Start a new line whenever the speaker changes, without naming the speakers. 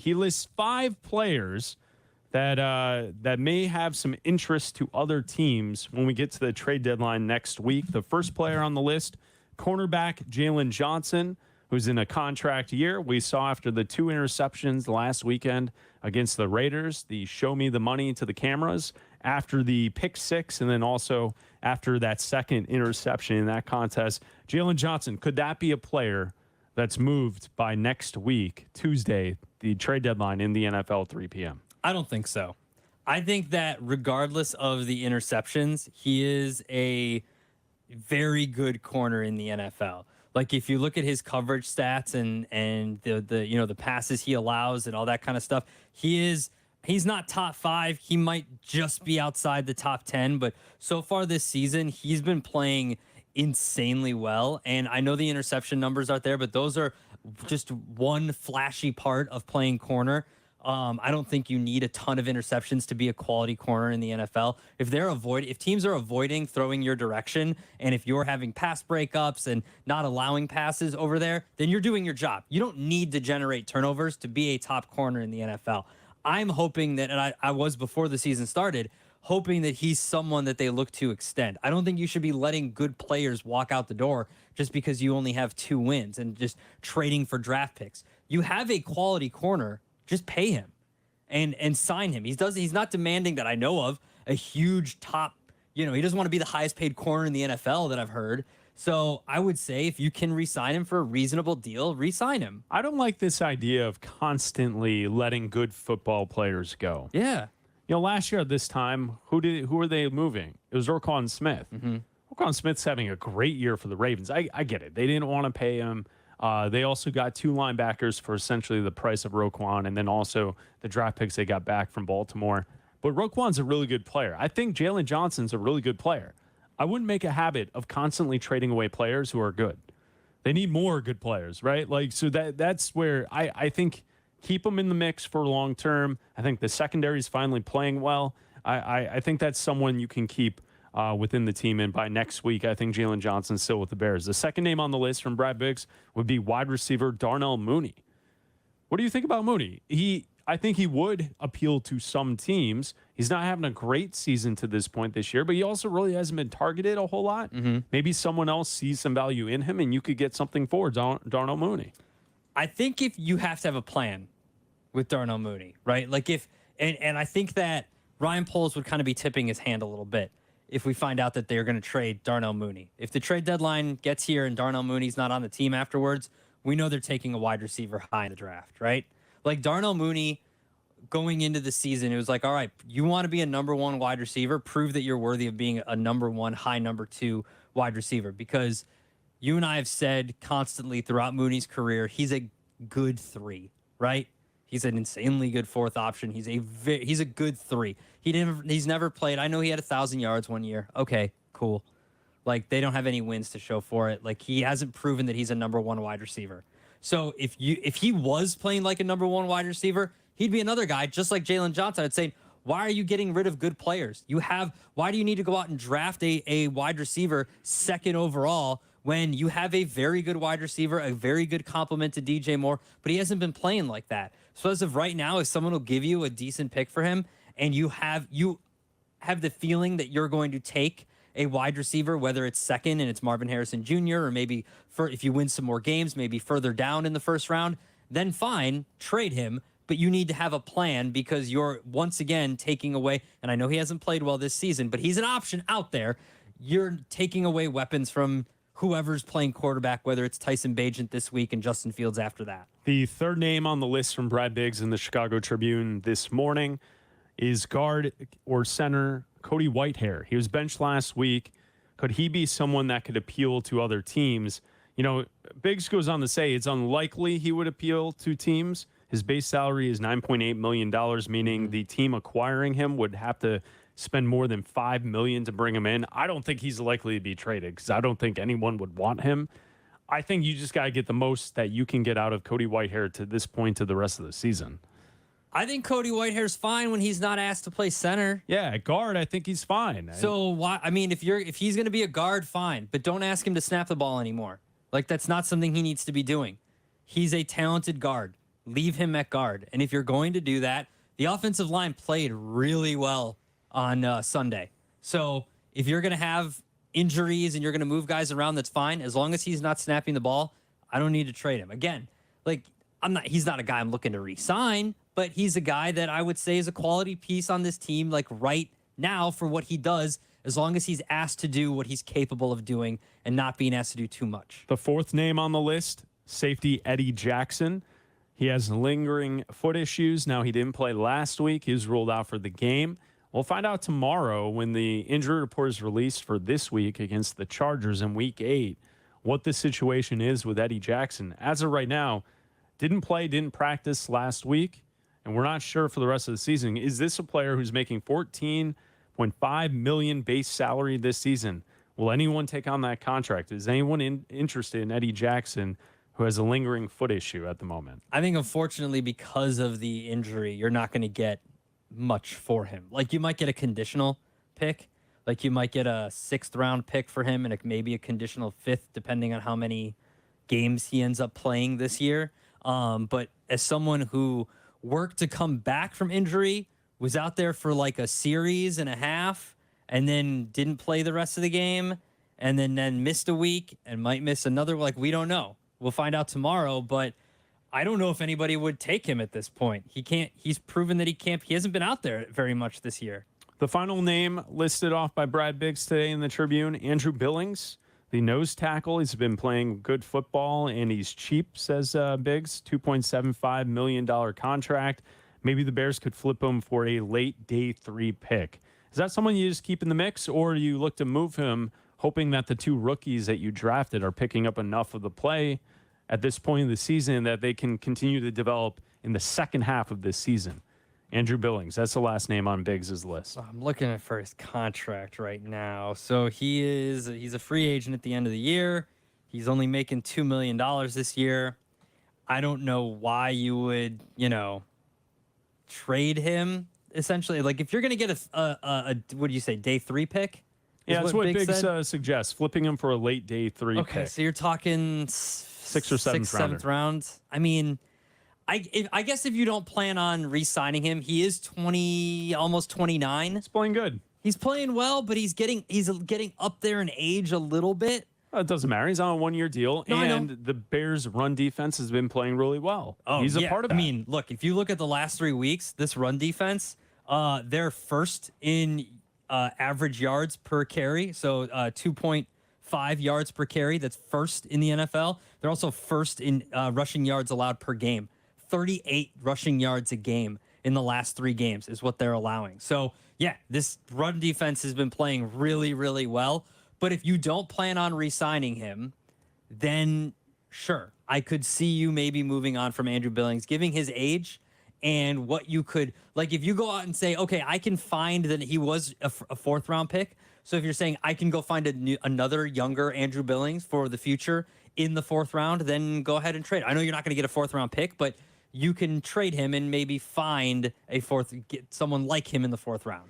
He lists 5 players that may have some interest to other teams when we get to the trade deadline next week. The first player on the list, cornerback Jaylen Johnson, who's in a contract year. We saw after the 2 interceptions last weekend against the Raiders, the show me the money to the cameras after the pick 6, and then also after that second interception in that contest. Jaylen Johnson, could that be a player that's moved by next week, Tuesday, the trade deadline in the NFL, 3 p.m.?
I don't think so. I think that regardless of the interceptions, he is a very good corner in the NFL. Like if you look at his coverage stats and the passes he allows and all that kind of stuff, he's not top 5. He might just be outside the top 10, but so far this season, he's been playing insanely well. And I know the interception numbers aren't there, but those are just one flashy part of playing corner. I don't think you need a ton of interceptions to be a quality corner in the NFL. If teams are avoiding throwing your direction, and if you're having pass breakups and not allowing passes over there, then you're doing your job. You don't need to generate turnovers to be a top corner in the NFL. I'm hoping that, and I was before the season started, hoping that he's someone that they look to extend. I don't think you should be letting good players walk out the door just because you only have 2 wins and just trading for draft picks. You have a quality corner. Just pay him and sign him. He's not demanding that I know of a huge top, he doesn't want to be the highest paid corner in the NFL that I've heard. So I would say if you can re-sign him for a reasonable deal, re-sign him.
I don't like this idea of constantly letting good football players go.
Yeah.
Last year at this time, who were they moving? It was Roquan Smith.
Mm-hmm.
Roquan Smith's having a great year for the Ravens. I get it. They didn't want to pay him. They also got 2 linebackers for essentially the price of Roquan, and then also the draft picks they got back from Baltimore. But Roquan's a really good player. I think Jaylen Johnson's a really good player. I wouldn't make a habit of constantly trading away players who are good. They need more good players, right? So that's where I think keep them in the mix for long term. I think the secondary is finally playing well. I think that's someone you can keep within the team. And by next week, I think Jaylen Johnson's still with the Bears. The second name on the list from Brad Biggs would be wide receiver Darnell Mooney. What do you think about Mooney? I think he would appeal to some teams. He's not having a great season to this point this year, but he also really hasn't been targeted a whole lot.
Mm-hmm.
Maybe someone else sees some value in him, and you could get something for Darnell Mooney.
I think if you have to have a plan with Darnell Mooney, right? And I think that Ryan Poles would kind of be tipping his hand a little bit if we find out that they're going to trade Darnell Mooney. If the trade deadline gets here and Darnell Mooney's not on the team afterwards, we know they're taking a wide receiver high in the draft, right? Like Darnell Mooney going into the season, it was like, all right, you want to be a number 1 wide receiver, prove that you're worthy of being a number 1, high number 2 wide receiver, because you and I have said constantly throughout Mooney's career, he's a good 3, right? He's an insanely good 4th option. He's a good 3. He's never played. I know he had 1,000 yards one year. Okay, cool. Like they don't have any wins to show for it. Like he hasn't proven that he's a number 1 wide receiver. So if he was playing like a number 1 wide receiver, he'd be another guy just like Jaylen Johnson. I'd say, why are you getting rid of good players? Why do you need to go out and draft a wide receiver 2nd overall when you have a very good wide receiver, a very good complement to DJ Moore, but he hasn't been playing like that. So as of right now, if someone will give you a decent pick for him and you have the feeling that you're going to take a wide receiver, whether it's 2nd and it's Marvin Harrison Jr., or maybe if you win some more games, maybe further down in the 1st round, then fine, trade him. But you need to have a plan because you're once again taking away, and I know he hasn't played well this season, but he's an option out there. You're taking away weapons from whoever's playing quarterback, whether it's Tyson Bagent this week and Justin Fields after that.
The third name on the list from Brad Biggs in the Chicago Tribune this morning is guard or center Cody Whitehair. He was benched last week. Could he be someone that could appeal to other teams? Biggs goes on to say it's unlikely he would appeal to teams. His base salary is $9.8 million, meaning the team acquiring him would have to spend more than $5 million to bring him in. I don't think he's likely to be traded because I don't think anyone would want him. I think you just got to get the most that you can get out of Cody Whitehair to this point to the rest of the season.
I think Cody Whitehair's fine when he's not asked to play center.
Yeah, at guard, I think he's fine.
So why? I mean, if he's going to be a guard, fine, but don't ask him to snap the ball anymore. Like that's not something he needs to be doing. He's a talented guard. leave him at guard. And if you're going to do that, the offensive line played really well on Sunday. So if you're going to have injuries and you're going to move guys around, that's fine. As long as he's not snapping the ball, I don't need to trade him. Again, like he's not a guy I'm looking to re-sign, but he's a guy that I would say is a quality piece on this team, like right now for what he does, as long as he's asked to do what he's capable of doing and not being asked to do too much.
The fourth name on the list, safety Eddie Jackson. He has lingering foot issues. Now, he didn't play last week. He was ruled out for the game. We'll find out tomorrow when the injury report is released for this week against the Chargers in Week 8 what the situation is with Eddie Jackson. As of right now, didn't practice last week, and we're not sure for the rest of the season. Is this a player who's making $14.5 million base salary this season? Will anyone take on that contract? Is anyone interested in Eddie Jackson, who has a lingering foot issue at the moment?
I think, unfortunately, because of the injury, you're not going to get much for him. Like, you might get a conditional pick. Like, you might get a 6th-round pick for him and maybe a conditional 5th, depending on how many games he ends up playing this year. But as someone who worked to come back from injury, was out there for like a series and a half, and then didn't play the rest of the game, and then missed a week and might miss another, like, we don't know. We'll find out tomorrow, but I don't know if anybody would take him at this point. He's proven that he can't. He hasn't been out there very much this year.
The final name listed off by Brad Biggs today in the Tribune, Andrew Billings, the nose tackle. He's been playing good football, and he's cheap, says Biggs, $2.75 million contract. Maybe the Bears could flip him for a late day 3 pick. Is that someone you just keep in the mix, or do you look to move him, hoping that the 2 rookies that you drafted are picking up enough of the play at this point in the season that they can continue to develop in the second half of this season? Andrew Billings, that's the last name on Biggs' list.
I'm looking for his contract right now. So he's a free agent at the end of the year. He's only making $2 million this year. I don't know why you would, trade him, essentially. Like, if you're going to get a what do you say, day 3 pick?
Yeah, that's what Biggs suggests, flipping him for a late day 3 pick.
Okay, so you're talking
6th or
7th round. I mean, I guess if you don't plan on re-signing him, he is 20, almost 29.
He's playing good.
He's playing well, but he's getting up there in age a little bit.
It doesn't matter. He's on a 1-year deal, and the Bears' run defense has been playing really well.
Oh,
he's a part of that.
I mean, look, if you look at the last 3 weeks, this run defense, they're first in average yards per carry, so 2.5 yards per carry. That's first in the NFL. They're also first in rushing yards allowed per game. 38 rushing yards a game in the last 3 games is what they're allowing. So, yeah, this run defense has been playing really, really well. But if you don't plan on re-signing him, then sure, I could see you maybe moving on from Andrew Billings, giving his age and what you could, like, if you go out and say, okay, I can find that he was a 4th-round pick. So if you're saying I can go find another younger Andrew Billings for the future in the 4th round, then go ahead and trade. I know you're not going to get a 4th-round pick, but you can trade him and maybe find get someone like him in the 4th round.